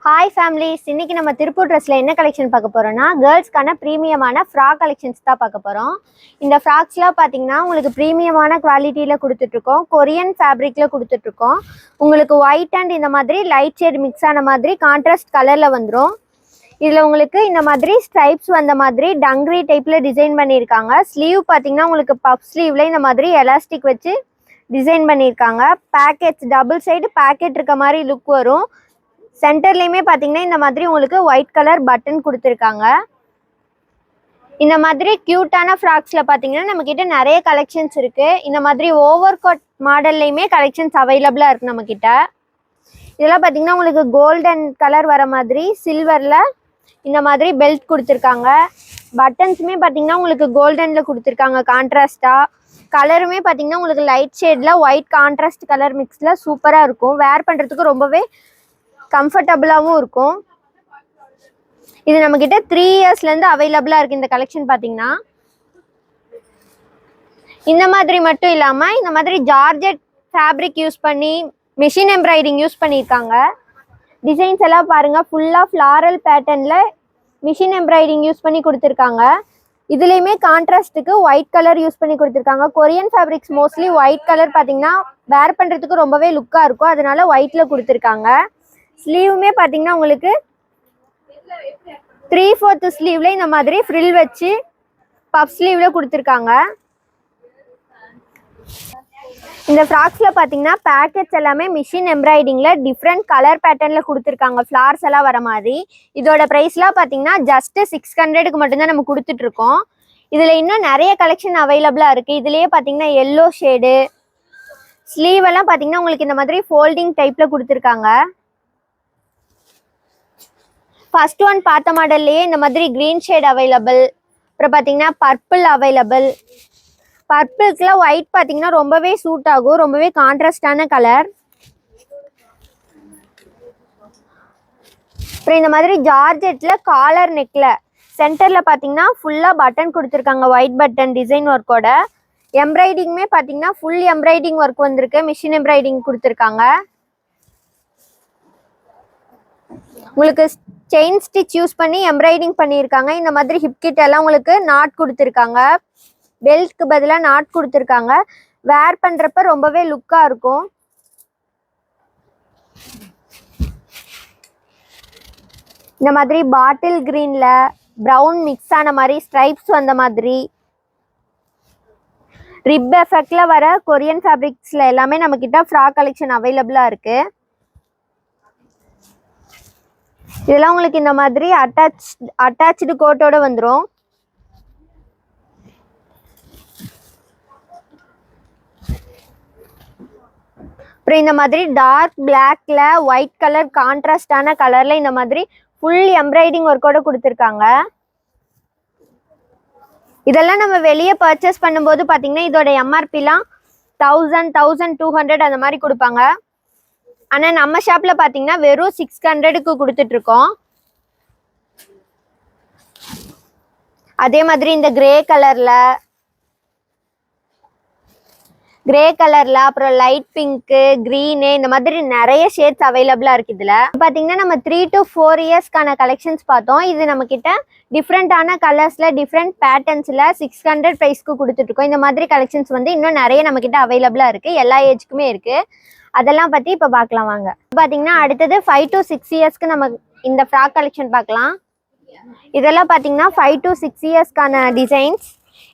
Hi families, இன்னைக்கு நம்ம திருப்பூர் ட்ரெஸ்ஸில் என்ன கலெக்ஷன் பார்க்க போகிறோம்னா கேர்ள்ஸ்க்கான ப்ரீமியமான ஃப்ராக் கலெக்ஷன்ஸ் தான் பார்க்க போகிறோம். இந்த ஃப்ராக்ஸ்லாம் பார்த்தீங்கன்னா உங்களுக்கு ப்ரீமியமான குவாலிட்டியில் கொடுத்துட்ருக்கோம். கொரியன் ஃபேப்ரிக்கில் கொடுத்துட்ருக்கோம். உங்களுக்கு ஒயிட் அண்ட் இந்த மாதிரி லைட் ஷேட் மிக்ஸ் ஆன மாதிரி கான்ட்ராஸ்ட் கலரில் வந்துடும். இதில் உங்களுக்கு இந்த மாதிரி ஸ்ட்ரைப்ஸ் வந்த மாதிரி டங்க்ரி டைப்பில் டிசைன் பண்ணியிருக்காங்க. ஸ்லீவ் பார்த்தீங்கன்னா உங்களுக்கு பஃப் ஸ்லீவில் இந்த மாதிரி எலாஸ்டிக் வச்சு டிசைன் பண்ணியிருக்காங்க. பேக்கெட்ஸ் டபுள் சைடு பேக்கெட் இருக்க மாதிரி லுக் வரும். சென்டர்லையுமே பார்த்தீங்கன்னா இந்த மாதிரி உங்களுக்கு ஒயிட் கலர் பட்டன் கொடுத்துருக்காங்க. இந்த மாதிரி க்யூட்டான ஃப்ராக்ஸில் பார்த்தீங்கன்னா நம்மக்கிட்ட நிறைய கலெக்ஷன்ஸ் இருக்குது. இந்த மாதிரி ஓவர் கோட் மாடல்லையுமே கலெக்ஷன்ஸ் அவைலபிளாக இருக்குது நம்மக்கிட்ட. இதெல்லாம் பார்த்தீங்கன்னா உங்களுக்கு கோல்டன் கலர் வர மாதிரி சில்வரில் இந்த மாதிரி பெல்ட் கொடுத்துருக்காங்க. பட்டன்ஸுமே பார்த்தீங்கன்னா உங்களுக்கு கோல்டனில் கொடுத்துருக்காங்க கான்ட்ராஸ்டாக. கலருமே பார்த்தீங்கன்னா உங்களுக்கு லைட் ஷேடில் ஒயிட் கான்ட்ராஸ்ட் கலர் மிக்ஸில் சூப்பராக இருக்கும். வேர் பண்ணுறதுக்கு ரொம்பவே கம்ஃபர்டபுளாகவும் இருக்கும். இது நம்மக்கிட்ட 3 இயர்ஸ்லேருந்து அவைலபிளாக இருக்குது. இந்த கலெக்ஷன் பார்த்தீங்கன்னா இந்த மாதிரி மட்டும் இல்லாமல் இந்த மாதிரி ஜார்ஜெட் ஃபேப்ரிக் யூஸ் பண்ணி மிஷின் எம்ப்ராய்டிங் யூஸ் பண்ணியிருக்காங்க. டிசைன்ஸ் எல்லாம் பாருங்கள், ஃபுல்லாக ஃப்ளாரல் பேட்டர்னில் மிஷின் எம்ப்ராய்டிங் யூஸ் பண்ணி கொடுத்துருக்காங்க. இதுலேயுமே கான்ட்ராஸ்ட்டுக்கு ஒயிட் கலர் யூஸ் பண்ணி கொடுத்துருக்காங்க. Korean fabrics mostly white colour பார்த்தீங்கன்னா வேர் பண்ணுறதுக்கு ரொம்பவே லுக்காக இருக்கும், அதனால ஒயிட்டில் கொடுத்துருக்காங்க. ஸ்லீவுமே பார்த்தீங்கன்னா உங்களுக்கு 3/4 ஸ்லீவ்ல இந்த மாதிரி ஃப்ரில் வச்சு பஃப் ஸ்லீவ்ல கொடுத்துருக்காங்க. இந்த ஃப்ராக்ஸில் பார்த்தீங்கன்னா பேக்கெட்ஸ் எல்லாமே மிஷின் எம்ப்ராய்டிங்கில் டிஃப்ரெண்ட் கலர் பேட்டர்னில் கொடுத்துருக்காங்க. ஃப்ளார்ஸ் எல்லாம் வர மாதிரி. இதோட ப்ரைஸ்லாம் பார்த்தீங்கன்னா ஜஸ்ட்டு 600க்கு மட்டும்தான் நம்ம கொடுத்துட்ருக்கோம். இதில் இன்னும் நிறைய கலெக்ஷன் அவைலபிளாக இருக்குது. இதுலேயே பார்த்தீங்கன்னா எல்லோ ஷேடு ஸ்லீவெல்லாம் பார்த்தீங்கன்னா உங்களுக்கு இந்த மாதிரி ஃபோல்டிங் டைப்பில் கொடுத்துருக்காங்க. ஃபர்ஸ்ட் ஒன் பார்த்த மாடல்லையே இந்த மாதிரி க்ரீன் ஷேட் அவைலபிள். அப்புறம் பார்த்தீங்கன்னா பர்பிள் அவைலபிள். பர்பிள்ஸ்லாம் ஒயிட் பார்த்தீங்கன்னா ரொம்பவே சூட் ஆகும், ரொம்பவே கான்ட்ராஸ்டான கலர். அப்புறம் இந்த மாதிரி ஜார்ஜெட்டில் காலர் நெக்கில் சென்டரில் பார்த்தீங்கன்னா ஃபுல்லாக பட்டன் கொடுத்துருக்காங்க, ஒயிட் பட்டன் டிசைன் ஒர்க்கோட. எம்ப்ராய்டிங்குமே பார்த்தீங்கன்னா ஃபுல் எம்ப்ராய்டிங் ஒர்க் வந்திருக்கு, மிஷின் எம்ப்ராய்டிங் கொடுத்துருக்காங்க. உங்களுக்கு செயின் ஸ்டிச் யூஸ் பண்ணி எம்ப்ராய்டிங் பண்ணியிருக்காங்க. இந்த மாதிரி ஹிப் கிட் எல்லாம் உங்களுக்கு நாட் கொடுத்துருக்காங்க. பெல்ட்க்கு பதிலாக நாட் கொடுத்துருக்காங்க. வேர் பண்ணுறப்ப ரொம்பவே லுக்காக இருக்கும். இந்த மாதிரி பாட்டில் க்ரீனில் ப்ரௌன் மிக்ஸ் ஆன மாதிரி ஸ்ட்ரைப்ஸ் வந்த மாதிரி ரிப் எஃபெக்டில் வர கொரியன் ஃபேப்ரிக்ஸில் எல்லாமே நம்மக்கிட்ட ஃப்ராக் கலெக்ஷன் அவைலபிளாக இருக்குது. இதெல்லாம் உங்களுக்கு இந்த மாதிரி அட்டாச்சு கோட்டோட வந்துடும். அப்புறம் இந்த மாதிரி டார்க் பிளாக்ல ஒயிட் கலர் கான்ட்ராஸ்டான கலர்ல இந்த மாதிரி ஃபுல் எம்ப்ராய்டிங் ஒர்க்கோட கொடுத்துருக்காங்க. இதெல்லாம் நம்ம வெளியே பர்ச்சேஸ் பண்ணும்போது பார்த்தீங்கன்னா இதோட எம்ஆர்பிலாம் 1000-1200 அந்த மாதிரி கொடுப்பாங்க. ஆனால் நம்ம ஷாப்பில் பார்த்தீங்கன்னா வெறும் 600க்கு கொடுத்துட்ருக்கோம். அதே மாதிரி இந்த கிரே கலரில் அப்புறம் லைட் பிங்க்கு, க்ரீனு, இந்த மாதிரி நிறைய ஷேட்ஸ் அவைலபிளாக இருக்குது. இதில் பார்த்தீங்கன்னா நம்ம 3 to 4 இயர்ஸ்க்கான கலெக்ஷன்ஸ் பார்த்தோம். இது நம்மக்கிட்ட டிஃப்ரெண்ட்டான கலர்ஸில் டிஃப்ரெண்ட் பேட்டர்ன்ஸில் 600 ப்ரைஸ்க்கு கொடுத்துட்ருக்கோம். இந்த மாதிரி கலெக்ஷன்ஸ் வந்து இன்னும் நிறைய நம்மக்கிட்ட அவைலபிளாக இருக்குது, எல்லா ஏஜ்க்குமே இருக்குது. அதெல்லாம் பற்றி இப்போ பார்க்கலாம் வாங்க. பார்த்தீங்கன்னா அடுத்தது 5 to 6 இயர்ஸ்க்கு நம்ம இந்த ஃப்ராக் கலெக்ஷன் பார்க்கலாம். இதெல்லாம் பார்த்தீங்கன்னா 5 to 6 இயர்ஸ்க்கான டிசைன்ஸ்.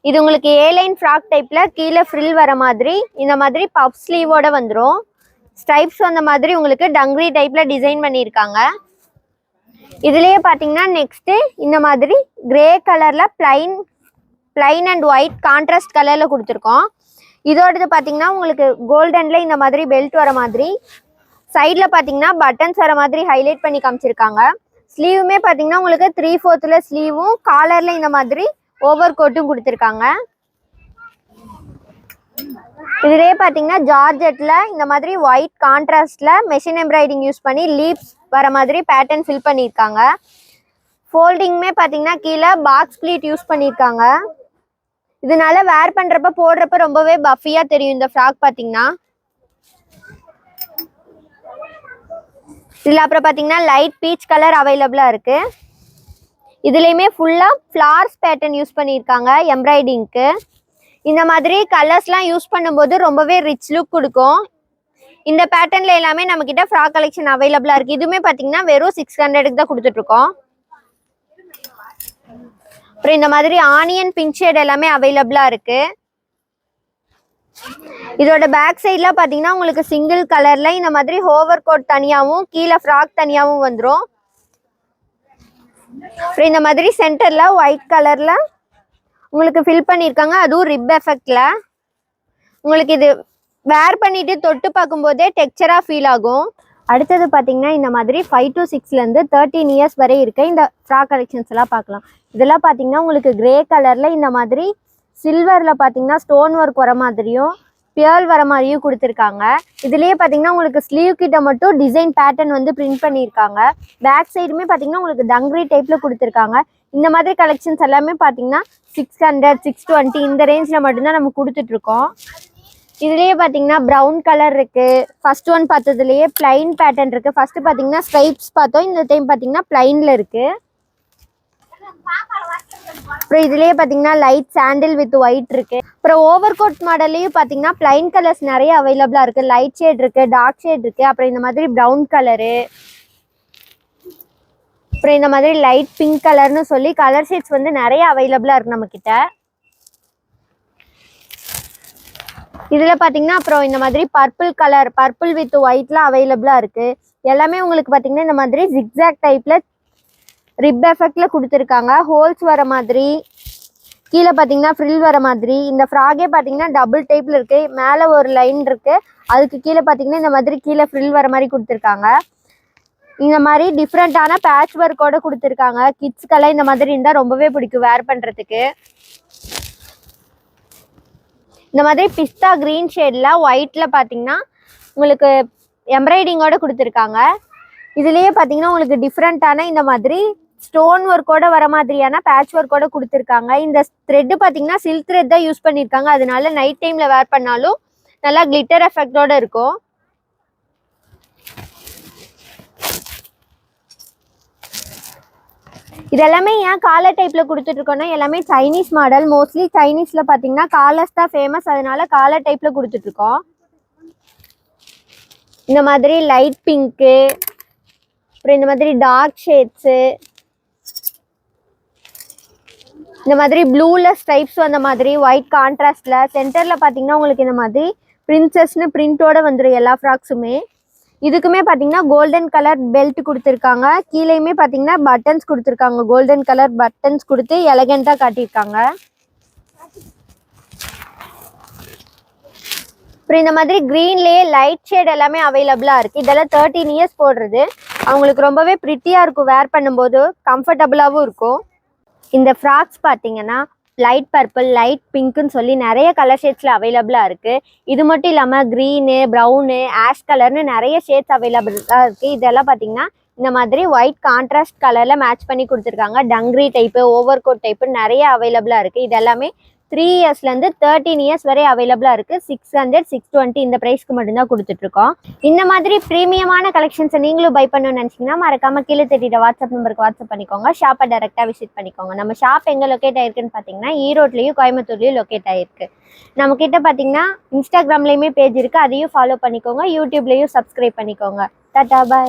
இது உங்களுக்கு ஏலைன் ஃப்ராக் டைப்பில் கீழே ஃப்ரில் வர மாதிரி இந்த மாதிரி பஃப் ஸ்லீவோட வந்துடும். ஸ்ட்ரைப்ஸ் வந்த மாதிரி உங்களுக்கு டங்க்ரி டைப்பில் டிசைன் பண்ணியிருக்காங்க. இதுலேயே பார்த்தீங்கன்னா நெக்ஸ்ட்டு இந்த மாதிரி கிரே கலரில் பிளைன் அண்ட் ஒயிட் கான்ட்ராஸ்ட் கலரில் கொடுத்துருக்கோம். இதோடது பார்த்தீங்கன்னா உங்களுக்கு கோல்டனில் இந்த மாதிரி பெல்ட் வர மாதிரி சைடில் பார்த்தீங்கன்னா பட்டன்ஸ் வர மாதிரி ஹைலைட் பண்ணி காமிச்சிருக்காங்க. ஸ்லீவுமே பார்த்தீங்கன்னா உங்களுக்கு 3/4 ஸ்லீவும் காலரில் இந்த மாதிரி ஓவர் கோட்டும் கொடுத்துருக்காங்க. இதுலேயே பார்த்தீங்கன்னா ஜார்ஜெட்டில் இந்த மாதிரி ஒயிட் கான்ட்ராஸ்டில் மெஷின் எம்ப்ராய்டிங் யூஸ் பண்ணி லீப்ஸ் வர மாதிரி பேட்டர்ன் ஃபில் பண்ணியிருக்காங்க. ஃபோல்டிங்குமே பார்த்தீங்கன்னா கீழே பாக்ஸ் ப்ளீட் யூஸ் பண்ணியிருக்காங்க. இதனால வேர் பண்ணுறப்ப போடுறப்ப ரொம்பவே பஃபியாக தெரியும் இந்த ஃப்ராக் பார்த்தீங்கன்னா. இதில் அப்புறம் பார்த்தீங்கன்னா லைட் பீச் கலர் அவைலபிளாக இருக்குது. இதுலேயுமே ஃபுல்லாக ஃப்ளார்ஸ் பேட்டர்ன் யூஸ் பண்ணியிருக்காங்க எம்ப்ராய்டிங்க்கு. இந்த மாதிரி கலர்ஸ்லாம் யூஸ் பண்ணும்போது ரொம்பவே ரிச் லுக் கொடுக்கும். இந்த பேட்டர்னில் எல்லாமே நம்மக்கிட்ட ஃப்ராக் கலெக்ஷன் அவைலபிளாக இருக்குது. இதுவுமே பார்த்தீங்கன்னா வெறும் 600க்கு தான் கொடுத்துட்ருக்கோம். அப்புறம் இந்த மாதிரி ஆனியன் பிங்க் ஷேட் எல்லாமே அவைலபிளாக இருக்குது. இதோட பேக் சைட்லாம் பார்த்தீங்கன்னா உங்களுக்கு சிங்கிள் கலரில் இந்த மாதிரி ஹோவர் கோட் தனியாகவும் கீழே ஃப்ராக் தனியாகவும் வந்துடும். அப்புறம் இந்த மாதிரி சென்டரில் ஒயிட் கலரில் உங்களுக்கு ஃபில் பண்ணியிருக்காங்க, அதுவும் ரிப் எஃபெக்டில். உங்களுக்கு இது வேர் பண்ணிவிட்டு தொட்டு பார்க்கும்போதே டெக்ஸ்சராக ஃபீல் ஆகும். அடுத்தது பார்த்தீங்கன்னா இந்த மாதிரி 5 to 6லேருந்து 13 இயர்ஸ் வரை இருக்க இந்த ஃப்ராக் கலெக்ஷன்ஸ் எல்லாம் பார்க்கலாம். இதெல்லாம் பார்த்தீங்கன்னா உங்களுக்கு கிரே கலரில் இந்த மாதிரி சில்வரில் பார்த்தீங்கன்னா ஸ்டோன் ஒர்க் வர மாதிரியும் பியர்ல் வர மாதிரியும் கொடுத்துருக்காங்க. இதுலேயே பார்த்தீங்கன்னா உங்களுக்கு ஸ்லீவ் கிட்ட மட்டும் டிசைன் பேட்டர்ன் வந்து பிரிண்ட் பண்ணியிருக்காங்க. பேக் சைடுமே பார்த்தீங்கன்னா உங்களுக்கு டங்க்ரி டைப்பில் கொடுத்துருக்காங்க. இந்த மாதிரி கலெக்ஷன்ஸ் எல்லாமே பார்த்தீங்கன்னா 600, 620 இந்த ரேஞ்சில் மட்டும்தான் நம்ம கொடுத்துட்ருக்கோம். இதுலேயே பார்த்தீங்கன்னா ப்ரௌன் கலர் இருக்குது. ஃபர்ஸ்ட் ஒன் பார்த்ததுலேயே பிளைன் பேட்டர்ன் இருக்குது. ஃபர்ஸ்ட்டு பார்த்தீங்கன்னா ஸ்ட்ரைப்ஸ் பார்த்தோம், இந்த டைம் பார்த்தீங்கன்னா பிளைனில் இருக்குது. அப்புறம் இதுலேயே பார்த்தீங்கன்னா லைட் சாண்டில் வித் ஒயிட் இருக்குது. அப்புறம் ஓவர் கோட் மாடல்லையும் பார்த்தீங்கன்னா பிளைன் கலர்ஸ் நிறைய அவைலபிளாக இருக்குது. லைட் ஷேட் இருக்குது, டார்க் ஷேட் இருக்குது. அப்புறம் இந்த மாதிரி ப்ரௌன் கலரு, அப்புறம் இந்த மாதிரி லைட் பிங்க் கலர்னு சொல்லி கலர் ஷேட்ஸ் வந்து நிறைய அவைலபிளாக இருக்குது நம்மக்கிட்ட. இதில் பார்த்தீங்கன்னா அப்புறம் இந்த மாதிரி பர்பிள் கலர், பர்பிள் வித் ஒயிட்லாம் அவைலபிளாக இருக்குது. எல்லாமே உங்களுக்கு பார்த்தீங்கன்னா இந்த மாதிரி ஜிக்ஸாக் டைப்பில் ரிப் எஃபெக்டில் கொடுத்துருக்காங்க. ஹோல்ஸ் வர மாதிரி, கீழே பார்த்தீங்கன்னா ஃப்ரில் வர மாதிரி. இந்த ஃப்ராகே பார்த்தீங்கன்னா டபுள் டைப்பில் இருக்குது. மேலே ஒரு லைன் இருக்குது, அதுக்கு கீழே பார்த்தீங்கன்னா இந்த மாதிரி கீழே ஃப்ரில் வர மாதிரி கொடுத்துருக்காங்க. இந்த மாதிரி டிஃப்ரெண்ட்டான பேட்ச் ஒர்க்கோடு கொடுத்துருக்காங்க. கிட்ஸ்க்கெல்லாம் இந்த மாதிரி இருந்தால் ரொம்பவே பிடிக்கும் வேர் பண்ணுறதுக்கு. இந்த மாதிரி பிஸ்தா க்ரீன் ஷேடில் ஒயிட்டில் பார்த்தீங்கன்னா உங்களுக்கு எம்ப்ராய்டிங்கோடு கொடுத்துருக்காங்க. இதுலேயே பார்த்தீங்கன்னா உங்களுக்கு டிஃப்ரெண்ட்டான இந்த மாதிரி ஸ்டோன் ஒர்க்கோட வர மாதிரியான பேட்ச் ஒர்க்கோட கொடுத்துருக்காங்க. இந்த த்ரெட்டு பார்த்தீங்கன்னா சில்க் த்ரெட் தான் யூஸ் பண்ணியிருக்காங்க. அதனால நைட் டைமில் வேர் பண்ணாலும் நல்லா கிளிட்டர் எஃபெக்டோடு இருக்கும். இதெல்லாமே ஏன் காலர் டைப்பில் கொடுத்துட்ருக்கோன்னா எல்லாமே சைனீஸ் மாடல். மோஸ்ட்லி சைனீஸில் பார்த்தீங்கன்னா காலர்ஸ் தான் ஃபேமஸ், அதனால காலர் டைப்பில் கொடுத்துட்ருக்கோம். இந்த மாதிரி லைட் பிங்க்கு, அப்புறம் இந்த மாதிரி டார்க் ஷேட்ஸு, இந்த மாதிரி ப்ளூவில் ஸ்ட்ரைப்ஸ் வந்த மாதிரி ஒயிட் கான்ட்ராஸ்டில். சென்டரில் பார்த்தீங்கன்னா உங்களுக்கு இந்த மாதிரி பிரின்சஸ்னு பிரிண்டோடு வந்துடும் எல்லா ஃப்ராக்ஸுமே. இதுக்குமே பார்த்தீங்கன்னா கோல்டன் கலர் பெல்ட் கொடுத்துருக்காங்க. கீழேயுமே பார்த்தீங்கன்னா பட்டன்ஸ் கொடுத்துருக்காங்க. கோல்டன் கலர் பட்டன்ஸ் கொடுத்து எலகெண்ட்டாக காட்டியிருக்காங்க. அப்புறம் இந்த மாதிரி க்ரீன்லேயே லைட் ஷேட் எல்லாமே அவைலபிளாக இருக்குது. இதெல்லாம் 13 இயர்ஸ் போடுறது. அவங்களுக்கு ரொம்பவே ப்ரிட்டியாக இருக்கும், வேர் பண்ணும்போது கம்ஃபர்டபுளாகவும் இருக்கும். இந்த ஃப்ராக்ஸ் பார்த்தீங்கன்னா லைட் பர்பிள், லைட் பிங்க்குன்னு சொல்லி நிறைய கலர் ஷேட்ஸில் அவைலபிளாக இருக்குது. இது மட்டும் இல்லாமல் க்ரீனு, ப்ரௌனு, ஆஷ் கலர்னு நிறைய ஷேட்ஸ் அவைலபிளாக இருக்குது. இதெல்லாம் பார்த்தீங்கன்னா இந்த மாதிரி ஒயிட் கான்ட்ராஸ்ட் கலரில் மேட்ச் பண்ணி கொடுத்துருக்காங்க. டங்க்ரி டைப்பு, ஓவர் கோட் டைப்பு நிறைய அவைலபிளாக இருக்குது. இது எல்லாமே 3 இயர்ஸ்லேருந்து 13 இயர்ஸ் வரை அவைலபிளாக இருக்குது. 600, 620 இந்த ப்ரைஸ்க்கு மட்டும்தான் கொடுத்துட்ருக்கோம். இந்த மாதிரி ப்ரீமியமான கலெக்ஷன்ஸை நீங்களும் பை பண்ணணும்னு நினச்சிங்கன்னா மறக்காமல் கீழே தெரியுற வாட்ஸ்அப் நம்பருக்கு வாட்ஸ்அப் பண்ணிக்கோங்க. ஷாப்பை டேரெக்டாக விசிட் பண்ணிக்கோங்க. நம்ம ஷாப் எங்கே லொக்கேட் ஆகிருக்குன்னு பார்த்தீங்கன்னா ஈரோட்லேயும் கோயம்புத்தூர்லேயும் லொக்கேட் ஆகிருக்கு. நம்மக்கிட்ட பார்த்தீங்கன்னா இன்ஸ்டாகிராம்லேயுமே பேஜ் இருக்குது, அதையும் ஃபாலோ பண்ணிக்கோங்க. யூடியூப்லேயும் சப்ஸ்கிரைப் பண்ணிக்கோங்க. டாடா பாய்.